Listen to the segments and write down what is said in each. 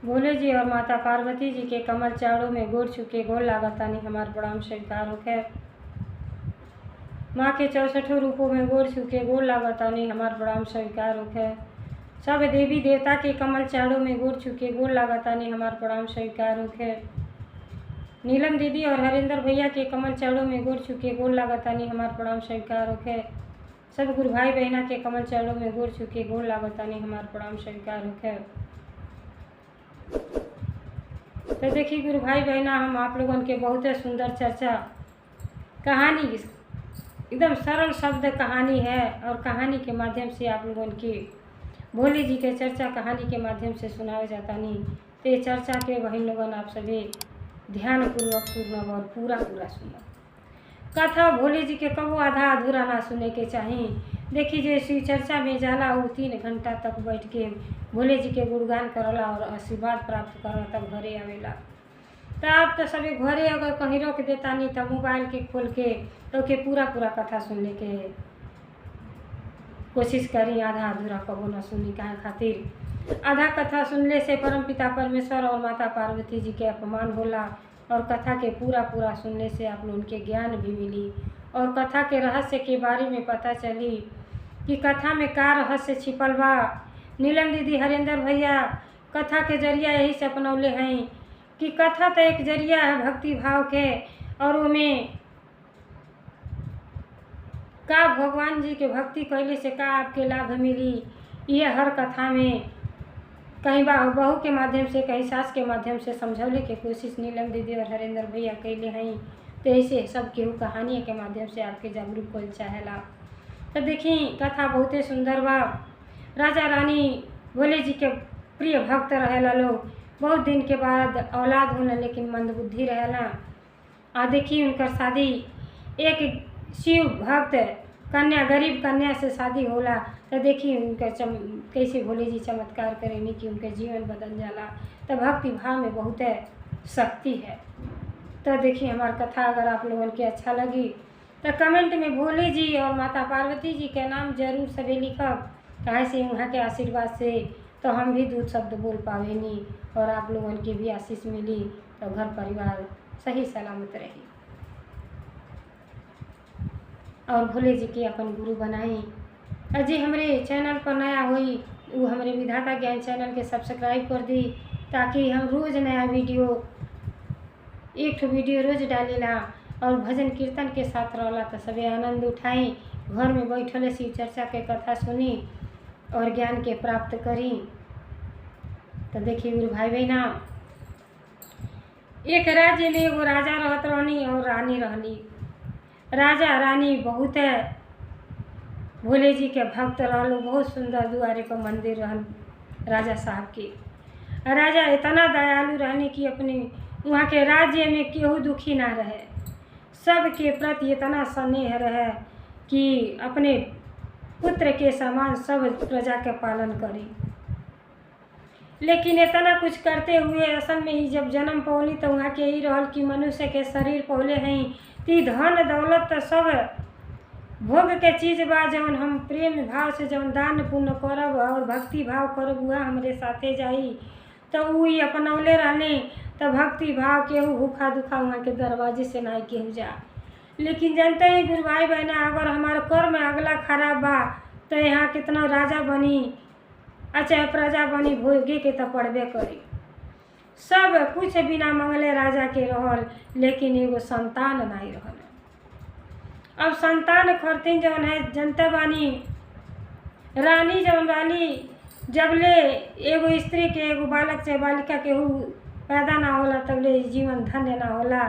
भोले जी और माता पार्वती जी के कमल चारों में गोड़ छुके गोड़ लागतानी हमार प्रणाम स्वीकार होखे। माँ के 64 रूपों में गोड़ छुके गोड़ लागतानी हमार प्रणाम स्वीकार होखे। सब देवी देवता के कमल चारों में गोड़ छुके गोड़ लागतानी हमार प्रणाम स्वीकार होखे। नीलम दीदी और हरिंदर भैया के कमल चारों में गोड़ छुके गोड़ लागतानी हमार प्रणाम स्वीकार होखे। सब गुरु भाई बहना के कमल चारों में गोड़ छुके गोड़ लागतानी हमार प्रणाम स्वीकार होखे। तो देखिए गुरु भाई बहना, हम आप लोगों के बहुत सुंदर चर्चा कहानी, एकदम सरल शब्द कहानी है और कहानी के माध्यम से आप लोगों की भोले जी के चर्चा कहानी के माध्यम से सुनाया जाता नहीं। तो ये चर्चा के बहन लोगन आप सभी ध्यान पूर्वक सुनब और पूरा सुनब। कथा भोले जी के कबो आधा अधूरा ना सुने के चाहिए। देखिए जैसी चर्चा में जाला वो 3 घंटा तक बैठ के भोले जी के गुणगान करला और आशीर्वाद प्राप्त करला, तब घरे आवेला। तो आप तो सभी घरे अगर कहीं रोक देता नहीं तब मोबाइल के खोल के तो के पूरा कथा सुनने के कोशिश करी। आधा अधूरा कबो न सुनी, काहे खातिर आधा कथा सुनने से परमपिता परमेश्वर और माता पार्वती जी के अपमान होला और कथा के पूरा सुनने से आप लोगों के ज्ञान भी मिली और कथा के रहस्य के बारे में पता चली कि कथा में का रहस्य छिपल बा। नीलम दीदी, हरिंदर भैया कथा के जरिया यही से अपनौले हैं कि कथा तो एक जरिया है भक्ति भाव के, और उनमें का भगवान जी के भक्ति कैले से का आपके लाभ मिली, ये हर कथा में कहीं बहू के माध्यम से कहीं सास के माध्यम से समझौले के कोशिश नीलम दीदी और हरिंदर भैया कैले हैं। तो ऐसे सब केहू कहानी के माध्यम से आपके जागरूक कर चाहेला। तो देखी कथा बहुते सुंदर बा। राजा रानी भोले जी के प्रिय भक्त रहेला लोग, बहुत दिन के बाद औलाद होला लेकिन मंदबुद्धि रहेला। आ देखी उनकर शादी एक शिव भक्त कन्या, गरीब कन्या से शादी होला। तो देखी उनकर कैसे भोले जी चमत्कार करेनी कि उनके जीवन बदल जाला। तो भक्ति भाव में बहुत शक्ति है। तो देखिए हमार कथा अगर आप लोगों के अच्छा लगी तो कमेंट में भोले जी और माता पार्वती जी के नाम जरूर सभी लिखब, काहे से वहाँ के आशीर्वाद से तो हम भी 2 शब्द बोल पावेनी और आप लोगों की भी आशीष मिली तो घर परिवार सही सलामत रही और भोले जी के अपन गुरु बनाई। अजी हमारे चैनल पर नया हुई वो हमारे विधाता ज्ञान चैनल के सब्सक्राइब कर दी, ताकि हम रोज़ नया वीडियो, एक वीडियो रोज़ डालेला और भजन कीर्तन के साथ रहला। तो सभी आनंद उठाई, घर में बैठले शिव चर्चा के कथा सुनी और ज्ञान के प्राप्त करी। तो देखिए गुरु भाई बहना, एक राज्य में एगो राजा रहत रहनी और रानी रहली। राजा रानी बहुत भोले जी के भक्त रहलो, बहुत सुंदर दुआरे पर मंदिर रहल राजा साहब के। राजा इतना दयालु रहने कि अपने वहाँ के राज्य में केहू दुखी ना रहे, सबके प्रति इतना स्नेह रहे कि अपने पुत्र के समान सब प्रजा के पालन करी। लेकिन इतना कुछ करते हुए असल में ही जब जन्म पौली तो वहाँ के ही रहल कि मनुष्य के शरीर पौले हैं ती धन दौलत तो सब भोग के चीज़ बा, जौन हम प्रेम भाव से जौन दान पुण्य करब और भक्ति भाव करब वह हमरे साथे जाई। तो वही अपनौले रहने। तो भक्ति भाव केहू भूखा दुखा वहाँ के दरवाजे से ना केहू जा। लेकिन जानते ही गुरु भाई बहना, अगर हमारा कर्म अगला खराब बा तो यहाँ कितना राजा बनी चाहे प्रजा बनी भोगे के तो पड़बे करी। सब कुछ बिना मंगले राजा के रहल, लेकिन एगो संतान नहीं रहल। अब संतान खरतीन जौन है जनता बानी, रानी जौन रहली, जबले एगो स्त्री के एगो बालक चाहे बालिका केहू पैदा ना होला तबले जीवन धन्य ना होला।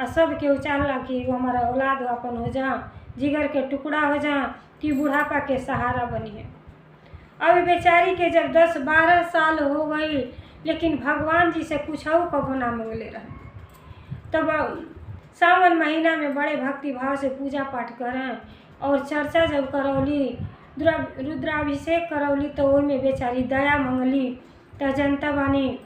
आ सब केहू चाहला कि एगो हमारा औलाद अपन हो जा, जिगर के टुकड़ा हो जा कि बुढ़ापा के सहारा बनी है। अब बेचारी के जब 10-12 साल हो गई, लेकिन भगवान जी से कुछ कबो ना मंगले रहे। तब सावन महीना में बड़े भक्ति भाव से पूजा पाठ करें और चर्चा जब करौली, रुद्राभिषेक करौली तो उनमें बेचारी दया मंगली। तो जनता बानी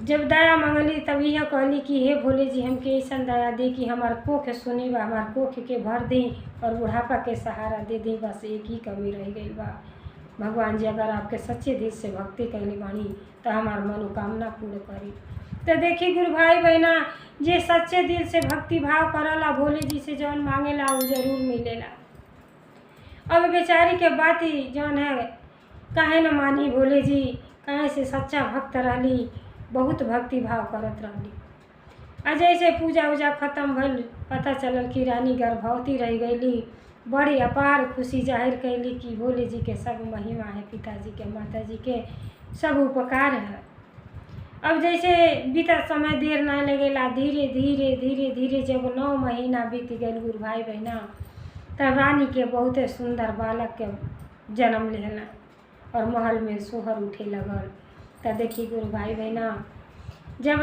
जब दया मंगली तब यह कहली कि हे भोले जी हमके ऐसा दया दे कि हमार कोख सुनी बा, हमार कोख के भर दी और बुढ़ापा के सहारा दे दी। बस एक ही कमी रह गई बा, भगवान जी अगर आपके सच्चे दिल से भक्ति कैली बाणी तो हमार मनोकामना पूर्ण करी। तो देखी गुरु भाई बहना, जे सच्चे दिल से भक्ति भाव करला भोले जी से जौन मांगेला वो जरूर मिलेला। अब बेचारी के बात ही जौन है काहे न मानी भोले जी, काहे से सच्चा भक्त रहली, बहुत भक्ति भाव करत रहली। आ जैसे पूजा उजा खत्म भइल, पता चलल कि रानी गर्भवती रह गईली। बड़ी अपार खुशी जाहिर कैली कि भोले जी के सब महिमा है, पिताजी के माता जी के सब उपकार है। अब जैसे बीता समय देर ना लगेला, धीरे धीरे धीरे धीरे जब 9 महीना बीत गए गुरु भाई बहना, तब रानी के बहुत सुंदर बालक के जन्म लेना और महल में सोहर उठे लगल। तब देखी गुरु भाई बहना, जब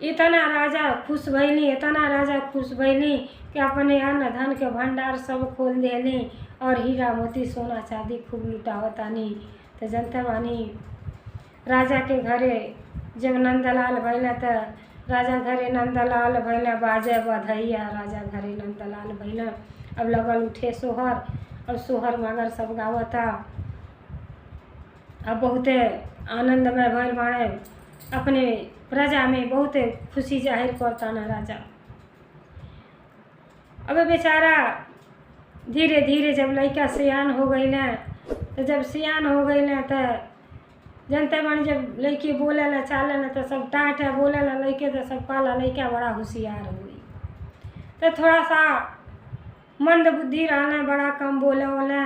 इतना राजा खुश भैली, इतना राजा खुश भैली कि अपने अन्न धन के भंडार सब खोल देली और हीरा मोती सोना चांदी खूब लुटावतानी। तो जनता बानी राजा के घरे जब नंदलाल भैला तो राजा घरे नंदलाल भैला, बाजे बधैया राजा घरे नंदलाल भैला। अब लगल उठे सोहर, अब सोहर मगर सब गावता। अब बहुते आनंदमय भइल बाड़े, अपने प्रजा में बहुत खुशी जाहिर करता ना राजा। अब बेचारा धीरे धीरे जब लड़का सियान हो गई ना, तो जब सियान हो गई ना तो जनता बन जब लड़के बोले ला चाले ना तो सब डांट है, बोले ला लड़के तो सब पाला लड़का बड़ा होशियार हुई। तो थोड़ा सा मंद बुद्धि रहना, बड़ा कम बोले बोले,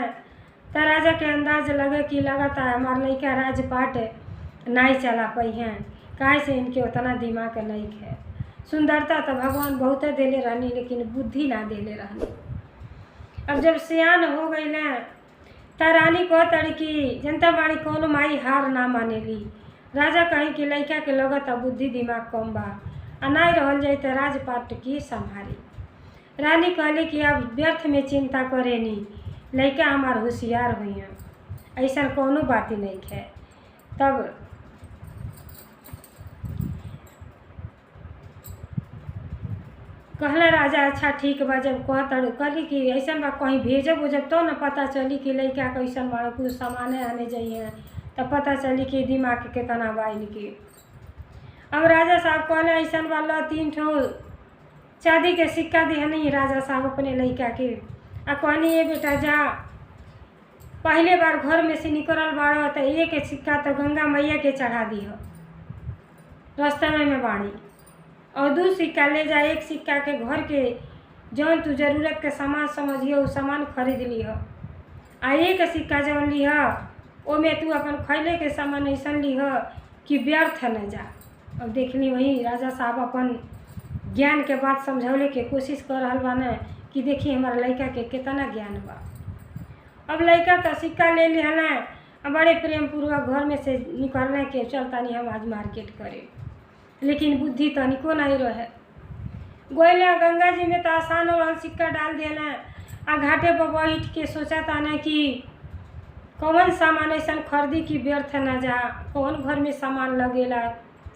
तो राजा के अंदाज लगे कि लगता है हमार लड़का राजपाट नहीं चला पाई हैं, काहे से इनके उतना दिमाग नहीं है। सुंदरता तो भगवान बहुत देले रहनी, लेकिन बुद्धि ना देले रहनी। अब जब सियान हो गई ना, तो रानी कह तड़ी कि जनता बाड़ी कोनो माई हार ना मानेली। राजा कहीं कि लड़का के लगत बुद्धि दिमाग कम बा, आ नहीं रहल जाए तो राजपाट की संभारी। रानी कहली कि अब व्यर्थ में चिंता करे नी, लड़का हमार होशियार हुई हैं, ऐसा कोनो बात ही नहीं है। तब कहला राजा अच्छा ठीक बा। जब कहली कि ऐसा बा कहीं भेजब उजब तो न पता चली कि लड़का कैसन बा, कुछ सामाने आने जाइए तब पता चली कि दिमाग के कितना बा इनके। अब राजा साहब कहले ऐसा वाला 3 ठो चांदी के सिक्का दिहनी राजा साहब अपने लड़का के, आ कहनी ये बेटा जा, पहले बार घर में से निकलल बाड़ो तो एक सिक्का तो गंगा मैया के चढ़ा दिह रास्ता में बाड़ी, और 2 सिक्का ले जा, 1 सिक्का के घर के जौन तू जरूरत के सामान समझिए वो सामान खरीद लिह, आ 1 सिक्का जौन लिह ओमे तू अपन खैले के सामान ऐसा लिह कि व्यर्थ न जा। अब देखनी वही राजा साहब अपन ज्ञान के बात समझौले के कोशिश कर रहा बाने कि देखिए हमारा लड़का के कितना ज्ञान बा। अब लड़का तो सिक्का ले लिहला, अब बड़े प्रेम पूर्वक घर में से निकलने के चलता नहीं हम आज मार्केट करे, लेकिन बुद्धि तनिको नहीं रहे। गोयला गंगा जी में तो आसान हो रहा, सिक्का डाल देना, आ घाटे पर बैठ के सोचा था ना कि कौन सामान ऐसा खरीदी कि व्यर्थ न जा, कौन घर में सामान लगेला,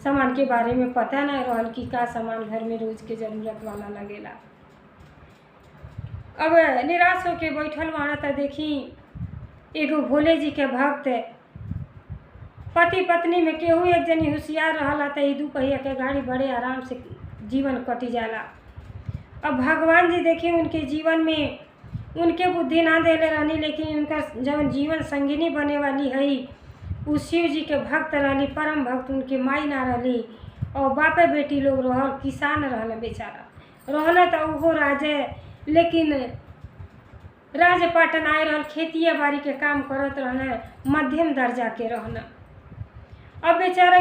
सामान के बारे में पता नहीं रहल कि का सामान घर में रोज के जरूरत वाला लगेला। अब निराश होके बैठल बाड़ा तो देखी एगो भोले जी के भक्त पति पत्नी में केहू एक जनी होशियार रहला तो 2 पहिया के गाड़ी बड़े आराम से जीवन कटी जाला। अब भगवान जी देखिए उनके जीवन में उनके बुद्धि ना देले रहनी, लेकिन उनका जब जीवन संगिनी बने वाली है वो शिव जी के भक्त रहली, परम भक्त। उनके माई ना रहली और बापे बेटी लोग रहल, किसान रहल, बेचारा रहना तो वो राजे, लेकिन राजपाट नाय रहल, खेतिया बाड़ी के काम करत रहना, मध्यम दर्जा के रहना। अब बेचारा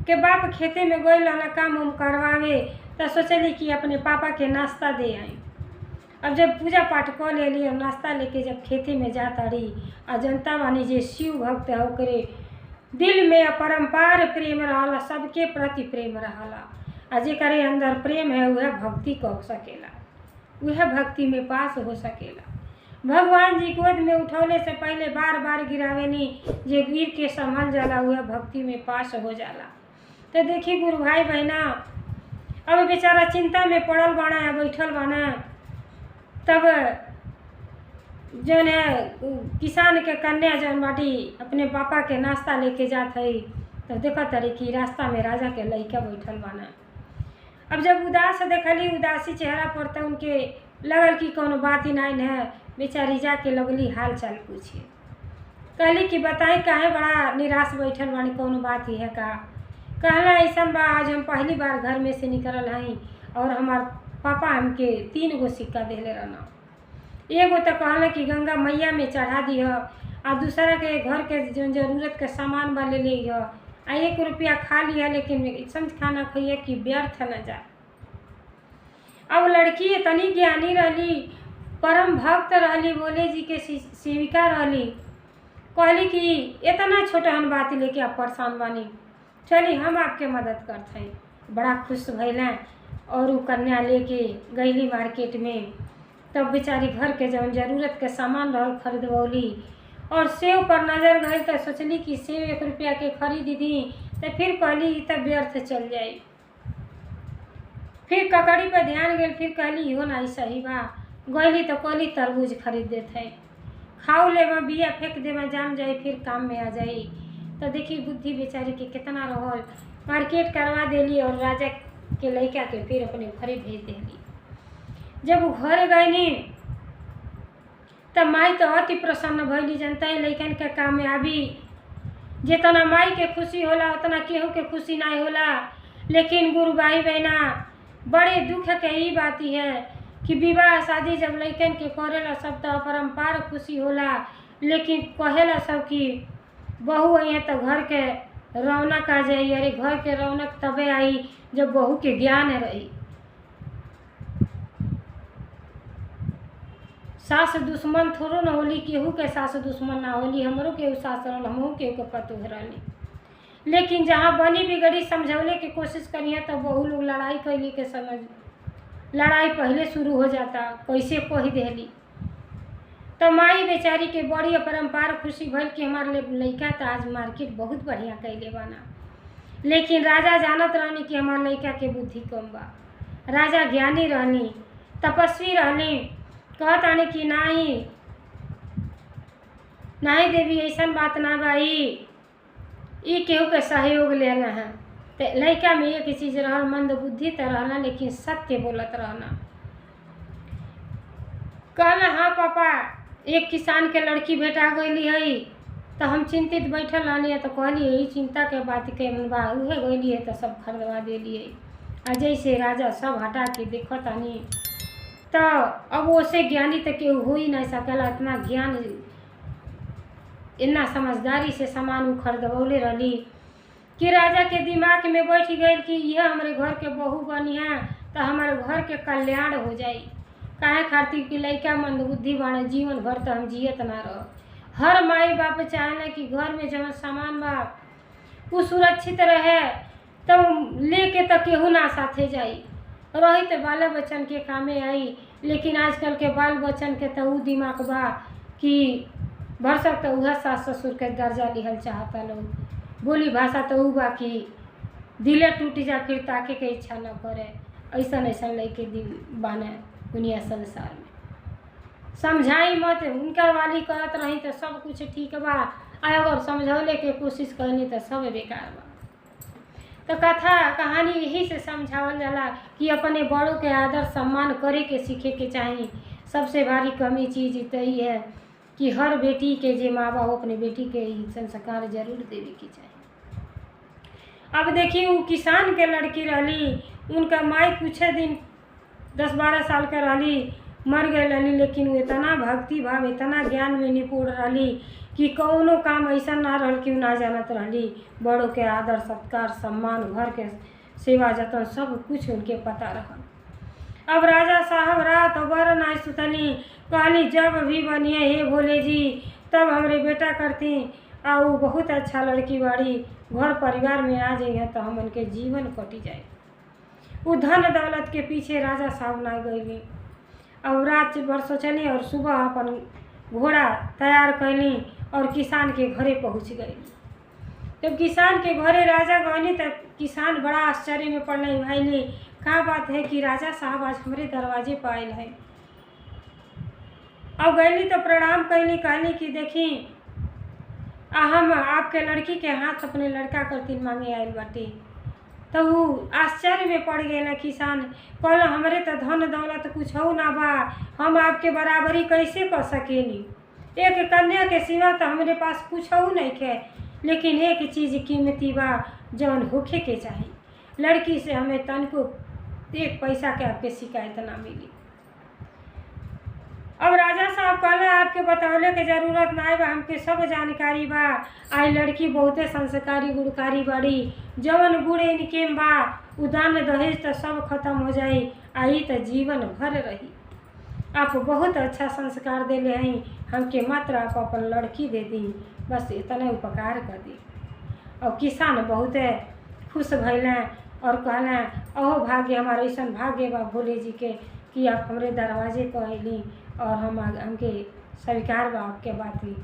के बाप खेते में गई रहना काम उम करवावे, तो सोचली कि अपने पापा के नाश्ता दे आई। अब जब पूजा पाठ कर लेली और नाश्ता लेके जब खेते में जाता रही, आ जनता बानी जे शिव भक्त है ओकरे दिल में अपरंपार प्रेम रहला, सबके प्रति प्रेम रहला, आ जेकरे अंदर प्रेम है वह भक्ति कह सकेला, वह भक्ति में पास हो सकेला। भगवान जी गोद में उठौले से पहले बार बार गिरावेनी, जे गिर के संभल जाला वह भक्ति में पास हो जाला। तो देखी गुरु भाई बहना, अब बेचारा चिंता में पड़ल बाना, बैठल बाना, तब जौन है किसान के कन्या जौन बाटी अपने पापा के नाश्ता लेके जात हई, तो देखत तारी कि रास्ता में राजा के लइका बैठल बाना। अब जब उदास देखली, उदासी चेहरा पर, तो उनके लगल कि कोनो बात ही नहीं है। बेचारी जाके लगली हाल चाल पूछे, कहली कि बताई काहे बड़ा निराश बैठल बानी, कोनो बात ही है का? कहला ऐसा बा, आज हम पहली बार घर में से निकलल हई और हमार पापा हमके 3 गो सिक्का देले रहना। एगो तो कहला कि गंगा मैया में चढ़ा दिह, आ दूसरा के घर के जो जरूरत के सामान बा ले लिह, आ 1 रुपया खा लिया, लेकिन ऐसा खाना खाइए कि व्यर्थ न जा। अब लड़की इतनी ज्ञानी रहली, परम भक्त रहली, भोले जी के सेविका रहली। कहली कि इतना छोटहन बात लेके आप परेशान बानी, चली हम आपके मदद करते हैं। बड़ा खुश भैलें और वो कन्या लेके गईली मार्केट में। तब बेचारी घर के जौन जरूरत के सामान रहल खरीदवली, और सेव पर नजर गई तो सोचली कि सेव 1 रुपया के खरीद दी, तो फिर कहली तब व्यर्थ चल जाई। फिर ककड़ी पर ध्यान गई, फिर कहली हो ना सही बा। गईली तो कहली तरबूज खरीद देते हैं, खाओ ले में बिया फेंक दे में जाम जाई, फिर काम में आ जाई। तो देखी बुद्धि बेचारी के कितना रहल, मार्केट करवा देली और राजा के लइका के फिर अपने घरे भेज देली। जब वो घर गईनी तब माई तो अति प्रसन्न भइली, जनता है लइकन के कामयाबी। जितना माई के खुशी होला उतना केहू के खुशी नहीं होला। लेकिन गुरु भाई बहना, बड़े दुख के ही बात ही है कि विवाह शादी जब लइकन के करेला सब तो अपरंपार खुशी होला, लेकिन कहेला सब कि बहू आई है तो घर के रौनक आ जाई। अरे घर के रौनक तबे आई जब बहू के ज्ञान रही। सास दुश्मन थोड़ो न होली, केहू के सास दुश्मन ना होली। हमरो केहू सास रहल, हमहू केहू के पतोह रहली। लेकिन जहाँ बनी बिगड़ी समझौले की कोशिश करिए तो बहू लोग लड़ाई कैली के समझ, लड़ाई पहले शुरू हो जाता, कैसे कह देली। तो माई बेचारी के बड़ी अपरंपार खुशी भइल कि हमारे लइका तो आज मार्केट बहुत बढ़िया कैले बाना। लेकिन राजा जानत रहनी कि हमार लइका के बुद्धि कम बा। राजा ज्ञानी रहनी, तपस्वी रहनी, कहत आने कि नहीं नहीं देवी ऐसा बात ना भाई, ई केहू के सहयोग लेना है। तो लइका में एक चीज रहल, मंद बुद्धि तो रहना, लेकिन सत्य बोलत रहना। कहला हाँ पापा, एक किसान के लड़की भेटा गईली है, तो हम चिंतित बैठल रहनी। तो कहली यही चिंता के बात के बा, उहे गईली है तो सब खरीदवा देली है। आ जैसे राजा सब हटा के देखत आनी, तो अब ओसे ज्ञानी तो केहू हो ही नहीं सकेला। इतना ज्ञान, इतना समझदारी से सामान उ खरीदवले रहली कि राजा के दिमाग में बैठ गई कि यह हमारे घर के बहू बनी है तो हमारे घर के कल्याण हो जाई। काहे खातिर कि लइका मंदबुद्धि बाड़ा, जीवन भर तो हम जियत ना रह। हर माई बाप चाहे कि घर में जब सामान बा वो सुरक्षित रहे, तो लेके तो केहू ना साथे जाई, रही तो बाल बच्चन के कामे आई। लेकिन आजकल के बाल बच्चन के तो उ दिमाग बा कि भरसक तो वह सास ससुर के दर्जा लिहल चाहता लोग। बोली भाषा तो उ बा कि दिले टूट जा फिर ताके के इच्छा न करे। ऐसा ऐसा लइके दिन बाने दुनिया संसार में। समझाई मत, उनकर वाली करत रही तो सब कुछ ठीक बा, अगर समझौले के कोशिश करनी तो सब बेकार बा। तो कथा कहानी यही से समझावल जाला कि अपने बड़ों के आदर सम्मान करे के सीखे के चाहिए। सबसे भारी कमी चीज़ तो ही है कि हर बेटी के जे माँ बाप अपने बेटी के ही संस्कार जरूर देवे की चाहिए। अब देखिए वो किसान के लड़की रहली, उनका माई कुछ दिन 10-12 साल के रहली, मर गई रहली। लेकिन वो इतना भक्ति भाव, इतना ज्ञान में निपुण रहली कि कौनो काम ऐसा ना रहल कि ना जानत रहली। बड़ों के आदर सत्कार सम्मान, घर के सेवा जतन सब कुछ उनके पता रहल। अब राजा साहब रात भर ना सुतली, कहली जब भी बनिए हे भोले जी तब हमरे बेटा करती। आ वो बहुत अच्छा लड़की बाड़ी, घर परिवार में आ जाइए तो हम उनके जीवन कटी जाए। वो धन दौलत के पीछे राजा साहब ना गईली। अब रात भर सोचली और सुबह अपन घोड़ा तैयार कैली और किसान के घरे पहुँच गई। जब किसान के घरे राजा गईली तो किसान बड़ा आश्चर्य में पड़ल, भाईली का बात है कि राजा साहब आज हमारे दरवाजे पर आयल है। अब गईली तो प्रणाम कैली, कहली कि देखी हम आपके लड़की के हाथ अपने लड़का करती मांगे आयल बाटी। तो वो आश्चर्य में पड़ गए ना किसान, कहल हमरे तो धन दौलत कुछ हो ना बा, हम आपके बराबरी कैसे कर सकेली। एक कन्या के सिवा तो हमारे पास कुछ हो नहीं है, लेकिन एक चीज़ कीमती बा जौन होखे के चाहिए। लड़की से हमें तन को एक पैसा के आपके शिकायत ना मिली। अब राजा साहब कहला आपके बतौले के जरूरत ना बा, हमके सब जानकारी बा। आई लड़की बहुते संस्कारी गुणकारी बड़ी, जवन गुण इनके बा उदान दहेज तो सब खत्म हो जाई, आई तो जीवन भर रही। आप बहुत अच्छा संस्कार देले हैं, हमके मात्र आप अपन लड़की दे दी, बस इतना उपकार कर दी। और किसान बहुत खुश भैलें और कहलें अहो भाग्य हमारे ऐसा भाग्य बा भोले जी के कि आप हमरे दरवाजे को अली और हमके स्वीकार बा आपके बात ही।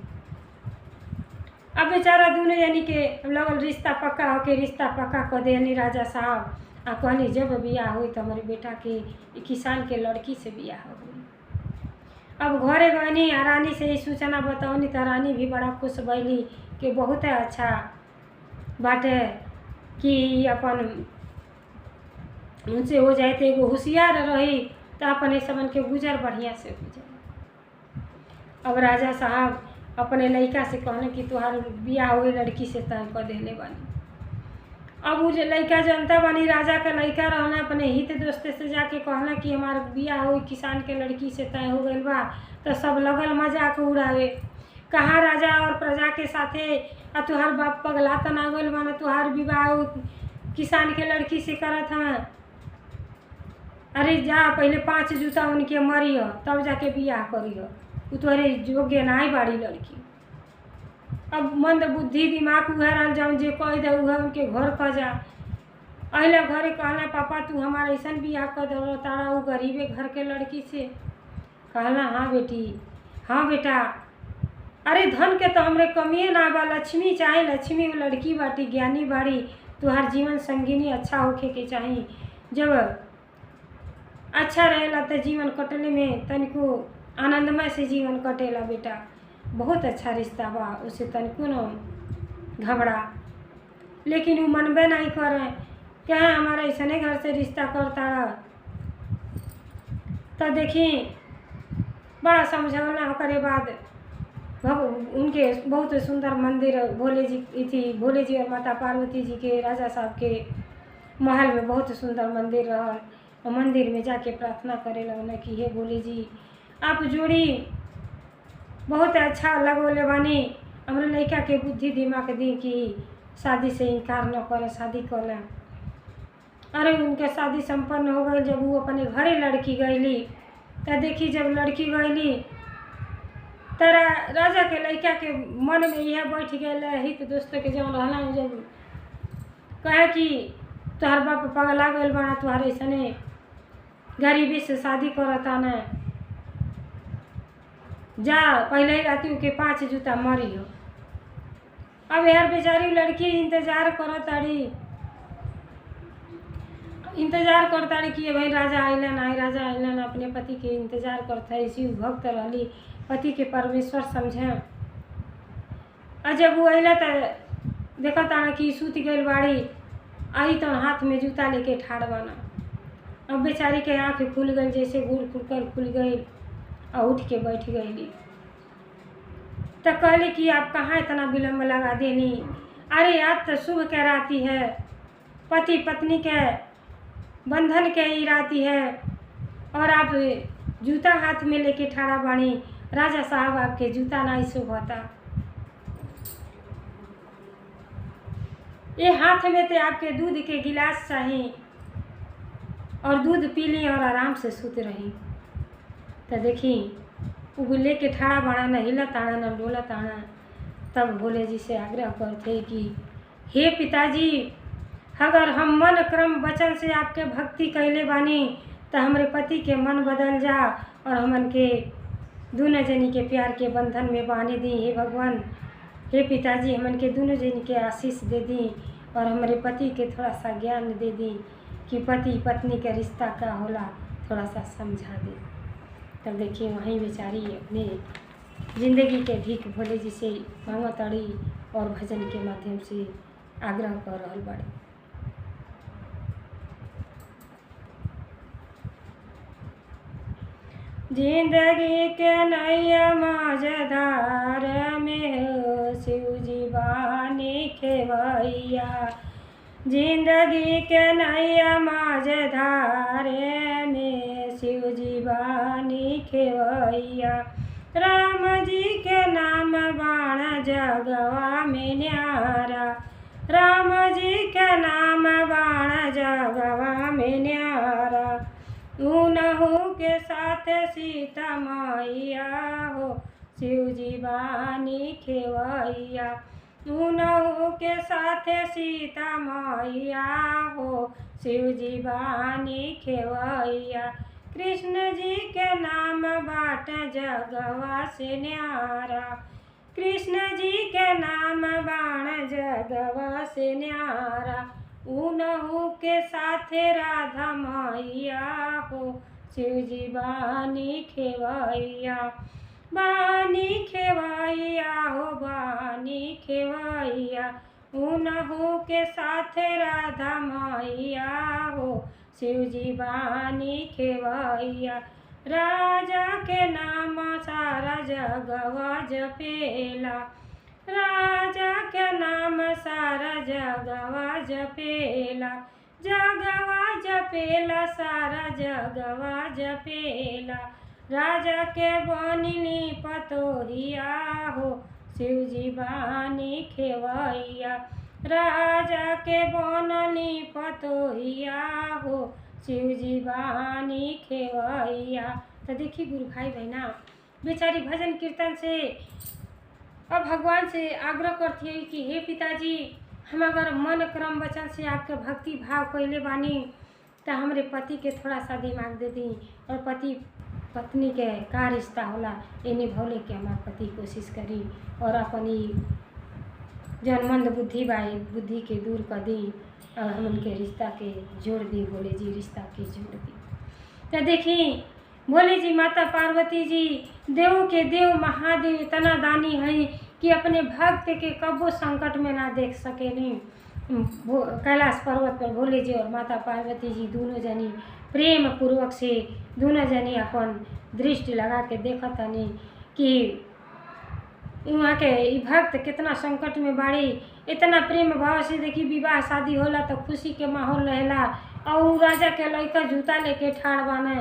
अब बेचारा दोनों यानी के लगल रिश्ता पक्का होके रिश्ता पक्का कर देनी राजा साहब। आ कहनी जब बियाह हुई तो हमारे बेटा के किसान के लड़की से बियाह हो गई। अब घरे गईनी रानी से ही सूचना बताऊनी तो रानी भी बड़ा खुश भैली कि बहुत अच्छा बाटे कि अपन उनसे हो जाए तो एगो होशियार रही तो अपन सबन के गुजर बढ़िया से हो जाए। अब राजा साहब अपने लड़का से कहने कि तुहार बियाह हुई लड़की से तय कर देने बानी। अब वो लड़का जनता बनी राजा का लड़का रहना, अपने हित दोस्त से जाके कहना कि हमार बियाह हुई किसान के लड़की से तय हो गई बा। तो सब लगल मजाक उड़ावे, कहाँ राजा और प्रजा के साथे आ तुहार बाप पगला तो ना गल बना, तुहार विवाह किसान के लड़की से करत हैं। अरे जा पहले 5 जूता उनके मरियो तब जाके बियाह करियो, उ तोहरे योग्य नाई बाड़ी लड़की। अब मंद बुद्धि दिमाग उहरल जाऊँ जे कह दे उह उनके घर क जा। अहले घरे कहला पापा तू हमारा ऐसा बियाह कर दो तारा वो गरीबे घर के लड़की से। कहला हाँ बेटी हाँ बेटा, अरे धन के तो हमरे कमिए ना बा, लक्ष्मी चाहे लक्ष्मी वो लड़की बाटी ज्ञानी बाड़ी, तुहार जीवन संगिनी अच्छा होखे के चाहिए। जब अच्छा रहेला तो जीवन कटले में तनिको आनंदमय से जीवन कटेला बेटा, बहुत अच्छा रिश्ता बा, उसे तनिको न घबरा। लेकिन वो मनबे नहीं करे, क्या हमारा ऐसने घर से रिश्ता करता रहा। तो देखी बड़ा समझौना होकर बाद उनके बहुत सुंदर मंदिर भोले जी थी, भोले जी और माता पार्वती जी के राजा साहब के महल में बहुत सुंदर मंदिर रहा। और मंदिर में जाके प्रार्थना करे लगना कि हे भोले जी आप जोड़ी बहुत अच्छा लगोले बानी, हमारे लड़का के बुद्धि दिमाग दी कि शादी से इनकार न करे, शादी कर लें। अरे उनके शादी संपन्न हो गई। जब वो अपने घरे लड़की गईली तो देखी जब लड़की गईली तरा राजा के लड़का के मन में यह बैठ गया हित दोस्त के जब रहना, जब कहे कि तुहार बाप पगला गल बना, तुहार ऐसने गरीबी से शादी करता न, जा पहले ही राती के 5 जूता मरी हो। अब यार बेचारी लड़की इंतजार करताड़ी कि भाई राजा आइलन आई, राजा आइलन, अपने पति के इंतजार करता है। इसी भक्त रहली, पति के परमेश्वर समझे। और जब वो अला तो देखा ताना कि सूत गई बाड़ी, आई तो हाथ में जूता लेके ठाड़ बना। अब बेचारी के आँख खुल गई, जैसे गुड़ खुलकर खुल गई और उठ के बैठ गई। तो कहले कि आप कहाँ इतना विलम्ब लगा देनी, अरे आज तो शुभ के राती है, पति पत्नी के बंधन के ही राती है और आप जूता हाथ में लेके ठाड़ा बाणी। राजा साहब आपके जूता नहीं शुभ होता, ये हाथ में तो आपके दूध के गिलास चाहिए और दूध पी ली और आराम से सूत रही। तो देखी वो लेके ठाड़ा बाड़ा, न हिला ताड़ा न डोला ताड़ा। तब भोले जी से आग्रह करते कि हे पिताजी, अगर हम मन क्रम वचन से आपके भक्ति कैले बानी तो हमारे पति के मन बदल जा और हमन के दोनों जनी के प्यार के बंधन में बांध दी। हे भगवान, हे पिताजी, हमन के दोनों जनी के आशीष दे दी और हमारे पति के थोड़ा सा ज्ञान दे दी कि पति पत्नी का रिश्ता क्या होला, थोड़ा सा समझा दे। तब देखिए वहीं बेचारी अपने जिंदगी के भीख भोले जी से मांगताड़ी और भजन के माध्यम से आग्रह कर रहल बाड़ी। जिंदगी के नैया मझधार में हो शिव जी बानी खेवैया। जिंदगी के नैया मझधार में शिव जी बानी खेवैया। राम जी के नाम बाण जगवा में न्यारा। राम जी के नाम बाण जगवा में न्यारा। उनहु के साथ सीता मैया हो शिव जी बानी खेवैया। उनहु के साथ सीता मैया हो शिव जी बानी खेवैया। कृष्ण जी के नाम बाट जगवा से न्यारा। कृष्ण जी के नाम बाण जगवा से न्यारा। उनहु के साथ राधा मैया हो शिव जी बानी खेवैया। बानी खेवैया हो बानी खेवैया। उनहु के साथ राधा मैया हो शिव जी बानी खेवैया। राजा के नाम सारा जगवा जपेला। राजा के नाम सारा जगवा जपेला। जगवा जपेला सारा जगवा जपेला। राजा के बनिनी पतोहिया हो शिव जी बानी खेवैया। राजा के बननी पतोहिया हो शिव जी बानी खेवैया। तो देखिए गुरु भाई बहना बेचारी भजन कीर्तन से अब भगवान से आग्रह करती है कि हे पिताजी, हम अगर मन क्रम वचन से आपके भक्ति भाव कैले बानी तो हमरे पति के थोड़ा सा दिमाग दे दी और पति पत्नी के का रिश्ता होला इन्हें भोले के हमार पति कोशिश करी और अपनी जन मंद बुद्धि बाई बुद्धि के दूर कर दी और हम उनके रिश्ता के जोड़ दी। भोले जी रिश्ता के जोड़ दी। तो देखी भोले जी माता पार्वती जी देव के देव महादेव इतना दानी है कि अपने भक्त के कबो संकट में ना देख सकेनी। कैलाश पर्वत पर भोले जी और माता पार्वती जी दोनों जनी प्रेम पूर्वक से दोनों जनी अपन दृष्टि लगा के देखतनी कि वहाँ के भक्त कितना संकट में बाड़ी। इतना प्रेम भाव से देखी विवाह शादी होला तो खुशी के माहौल रहेला और राजा के लड़का जूता लेके ठाड़ बाने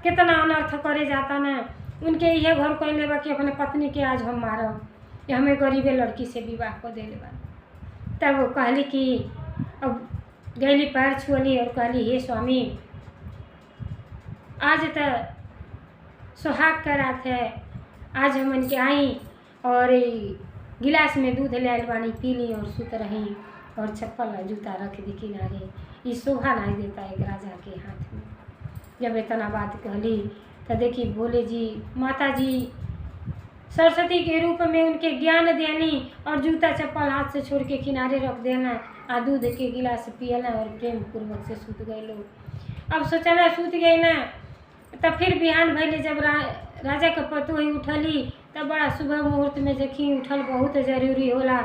कितना अनर्थ करे जाता न। उनके यह घर कैले बा कि अपने पत्नी के आज हम मारब या हमें गरीबे लड़की से विवाह को देले बा। तब वो कहली कि अब गैली पैर छुअली और कहली हे स्वामी, आज तो सुहाग का रात है, आज हम इनके आई और गिलास में दूध ले आयल बानी पी ली और सुत रही और चप्पल जूता रख दी किनारे। ये शोभा नहीं देता एक राजा के हाथ में। जब इतना बात कहली तो देखी भोले जी माता जी सरस्वती के रूप में उनके ज्ञान देनी और जूता चप्पल हाथ से छोड़ के किनारे रख देना आ दूध के गिलास पियना और प्रेम पूर्वक से सूत गए लोग। अब सोचना सूत गए ना तब फिर बिहान भैले जब राजा के पतो ही उठली तब बड़ा सुबह मुहूर्त में जखी उठल बहुत जरूरी होला।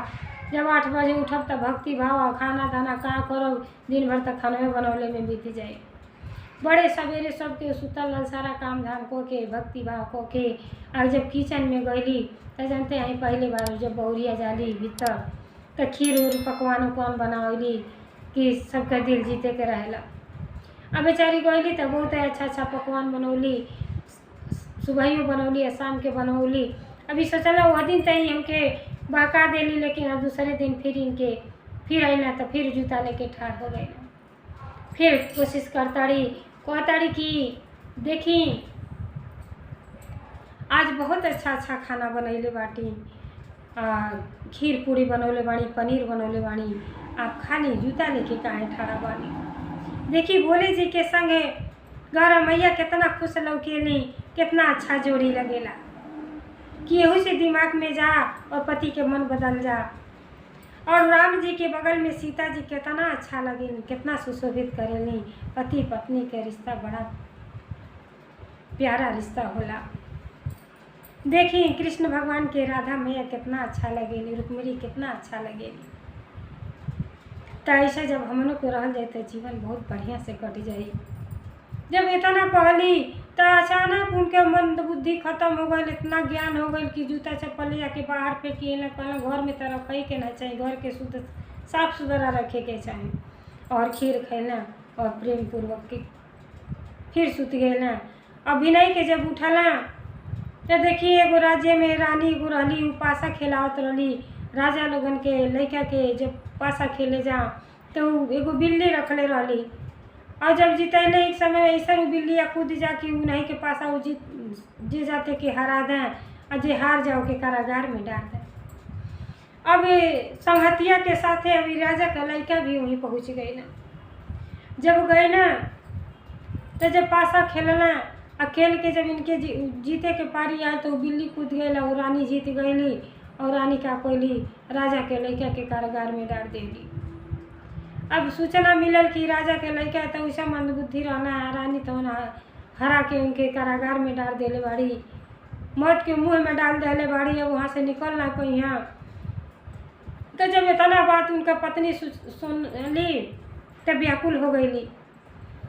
जब 8 बजे उठब तब भक्ति भाव खाना दाना का करब दिन भर तक खाना बनौले में बीत जाए। बड़े सवेरे सबके सुतल सारा काम धाम को के भक्ति भाव को के और जब किचन में गईली तो जानते हैं पहले बार जब बहुरिया जाली भीतर तो खीर उर पकवान उकवान बनावली कि सबका दिल जीते के रहेला। अब बेचारी गईली तो बहुत अच्छा अच्छा पकवान बनौली, सुबह बनौली और शाम के बनौली। अभी सोचला वह दिन तही हमके बहका देली लेकिन अब दूसरे दिन फिर इनके फिर अना तो फिर जूता लेके ठाड़ हो गई। फिर कोशिश करताड़ी कहताड़ी कि देखी आज बहुत अच्छा अच्छा खाना बनैले बाटी, खीर पूरी बनौले बानी, पनीर बनौले बानी, आप खाली जूता लेके काहे ठाड़ा बानी। देखी भोले जी के संगे गौरा मैया कितना खुश लौकेली, कितना अच्छा जोड़ी लगेला कि यहू से दिमाग में जा और पति के मन बदल जा। और राम जी के बगल में सीता जी कितना अच्छा लगेली, कितना सुशोभित करेली। पति पत्नी के रिश्ता बड़ा प्यारा रिश्ता होला। देखी कृष्ण भगवान के राधा मैया कितना अच्छा लगेली, रुक्मिणी कितना अच्छा लगेली। तो ऐसा जब हमनों को रह जाए तो जीवन बहुत बढ़िया से कट जाई। जब इतना कहली तो अचानक उनके मन बुद्धि खत्म हो गई, इतना ज्ञान हो गई कि जूता चप्पल ले जाके बाहर फेंकिए ना, कहना घर में तो रखे के ना चाहिए, घर के शुद्ध साफ सुथरा रखे के चाहिए। और खीर खैना और प्रेम पूर्वक के फिर सुत गए ना। अभिनय के जब उठला तो देखिए एगो राज्य में रानी एगो रहली, उ पासा खेलावत रहली राजा लोगन के लड़का के। जब पासा खेले जा तो एगो बिल्ली रखले रहली, और जब जीतैले एक समय ऐसा उ बिल्ली कूद जा कि उन्हीं के पासा उ जे जाते के हरा दें, और जे हार जाओ के कारागार में डाल दें। अब संहतिया के साथे अभी राजा का लड़का भी वहीं पहुँच गई ना। जब गए ना तो जब पासा खेलना और खेल के जब इनके जीते के पारी आए तो बिल्ली कूद गई और रानी जीत गईली, और रानी का कोयली राजा के लड़का के कारागार में डाल देली। अब सूचना मिलल कि राजा के लड़का तो वैसा मंदबुद्धि रहना है, रानी तो हरा के उनके कारागार में डाल देले बाड़ी, मौत के मुँह में डाल देले बाड़ी। अब वहाँ से निकल ना पाई। यहाँ तो जब इतना बात उनका पत्नी सुन ली तब व्याकुल हो गईली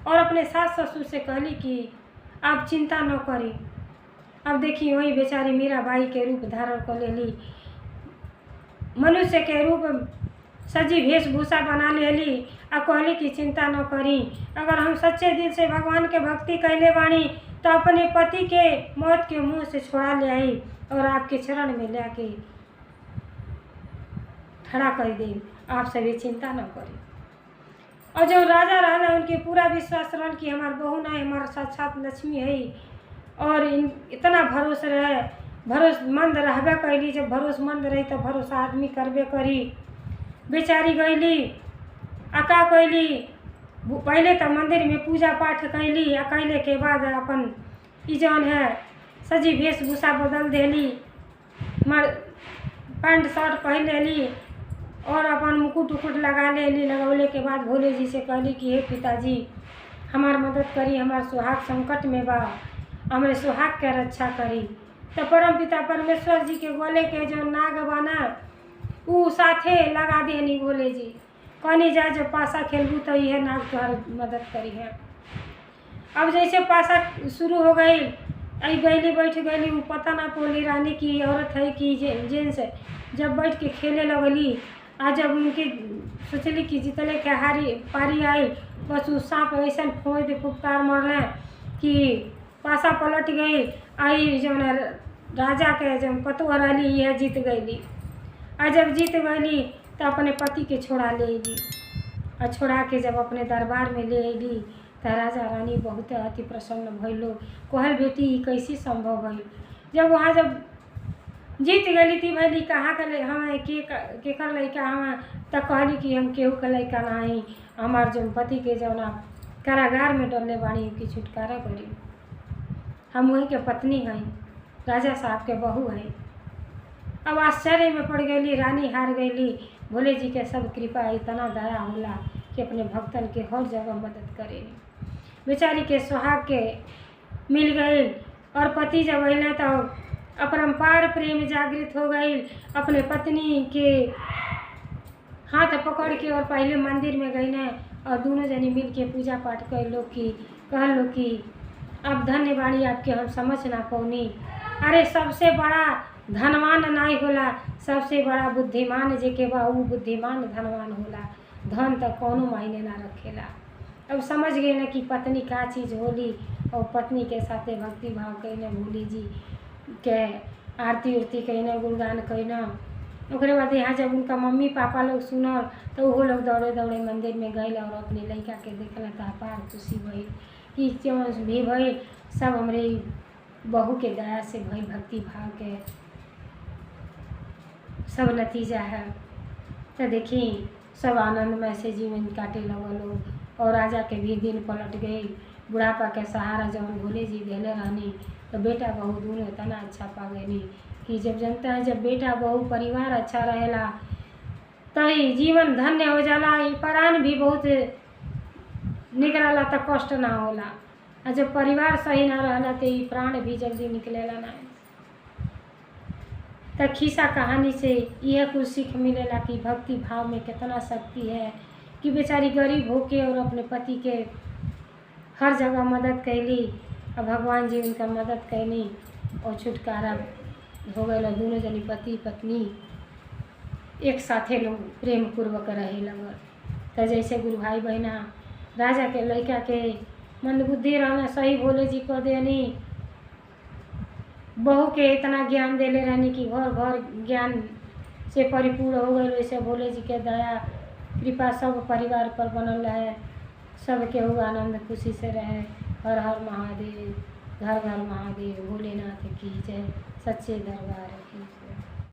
और अपने सास ससुर से कहली कि आप चिंता न करी। अब देखिए वही बेचारी मीराबाई के रूप धारण कर लेली, मनुष्य के रूप सजी वेशभूषा बना लेली और कहली कि चिंता न करी, अगर हम सच्चे दिल से भगवान के भक्ति कैले बानी तो अपने पति के मौत के मुंह से छुड़ा ले आई और आपके चरण में लाके खड़ा कर दी, आप सभी चिंता न करी। और जो राजा रहना उनके पूरा विश्वास रहल कि हमार बहू ना हमार साक्षात लक्ष्मी है, और इतना भरोसा रहे, भरोसेमंद रहबे कैली। जब भरोसेमंद रही तो भरोसा आदमी करबे करी। बेचारी गईली अका कैली, पहले तो मंदिर में पूजा पाठ कैली, आ कैले के बाद अपन ई जौन है सजी वेशभूषा बदल देली, पैंट शर्ट पहन लेली और अपन मुकुट उकुट लगा लेली। लगौले के बाद भोले जी से कहली कि हे पिताजी हमार मदद करी, हमार सुहाग संकट में बा, हमारे सुहाग के रक्षा करी। तो परम पिता परमेश्वर जी के बोले के जो नाग बाना उ साथे लगा देनी भोले जी, कहनी जा जब पासा खेलबू तो यह नाग तुम्हारी मदद करी है। अब जैसे पासा शुरू हो गई, आई गईली बैठ गईली, वो पता ना पोली रानी की औरत है कि जेंट्स है। जब बैठ के खेले लगली, आज जब उनकी सोचली कि जितने के हारी पारी आई, बस उस सांप ऐसा फोड़ दे फुफकार मरल कि पासा पलट गई। आई जब राजा के जब पतुआ रही यह जीत गईली, और जब जीत गईली तो अपने पति के छोड़ा ले अली, और छोड़ा के जब अपने दरबार में ले अली तो राजा रानी बहुत अति प्रसन्न भइलो। कहल बेटी ये कैसे संभव भइल। जब वहाँ जब जीत गई थी भैली कहाँ के हम केकर लड़का हम, तो कहली कि हम केहू के लड़का नहीं, हमार जो पति के जौना कारागार में डरले बाड़ी की छुटकारा करी, हम वही के पत्नी हैं, राजा साहब के बहू हैं। अब आश्चर्य में पड़ गई रानी, हार गईली। भोले जी के सब कृपा इतना दया होला कि अपने भक्तन के हर जगह मदद करेली। बेचारी के सुहाग के मिल गई और पति जब अल तो अपरंपार प्रेम जागृत हो गई। अपने पत्नी के हाथ पकड़ के और पहले मंदिर में गई न, और दोनों जनी मिल के पूजा पाठ कर लो कि कह लो कि अब धन्य बाणी आपके हम समझ ना पौनी। अरे सबसे बड़ा धनवान नहीं होला, सबसे बड़ा बुद्धिमान जेके बा ऊ बुद्धिमान धनवान होला, धन तो कोनो मायने ना रखेला। अब समझ गए ना कि पत्नी का चीज़ होली, और पत्नी के साथे भक्ति भाव कहना, भोले जी के आरती उरती कहना, गुणगान कहना। ओकरे बाद यहाँ जब उनका मम्मी पापा लोग सुनल तो वो लोग दौड़े दौड़े मंदिर में गए और अपने लड़का के देखल तो अपार खुशी भई कि क्यों भी भई सब हमरे बहू के दया से भई, भक्ति भाव के सब नतीजा है। तो देखी सब आनंदमय से जीवन काटे लगल, और राजा के भी दिन पलट गई। बुढ़ापा के सहारा जब भोले जी देले रहनी तो बेटा बहू दोनों इतना अच्छा पा गई कि जब जनता है जब बेटा बहू परिवार अच्छा रहेला तो जीवन धन्य हो जाला। प्राण भी बहुत निकला तो कष्ट ना होला। और जब परिवार सही ना रहला तो ई प्राण भी जल्दी निकलेला ना। तो खिस्सा कहानी से यह कुछ सीख मिलेला कि भक्ति भाव में कितना शक्ति है, कि बेचारी गरीब होके और अपने पति के हर जगह मदद कैली और भगवान जी उनका मदद कैली और छुटकारा हो गए। दोनों जनी पति पत्नी एक साथे लोग प्रेम पूर्वक रहे लगल। तो जैसे गुरु भाई बहना राजा के लड़का के मंदबुद्धि रहना, सही भोले जी को देनी, बहू के इतना ज्ञान देले रहनी कि घर घर ज्ञान से परिपूर्ण हो गए। वैसे भोले जी के दया कृपा सब परिवार पर बनल रहे, सब केहू आनंद खुशी से रहे। हर हर महादेव, घर घर महादेव, भोलेनाथ की जय, सच्चे दरबार की।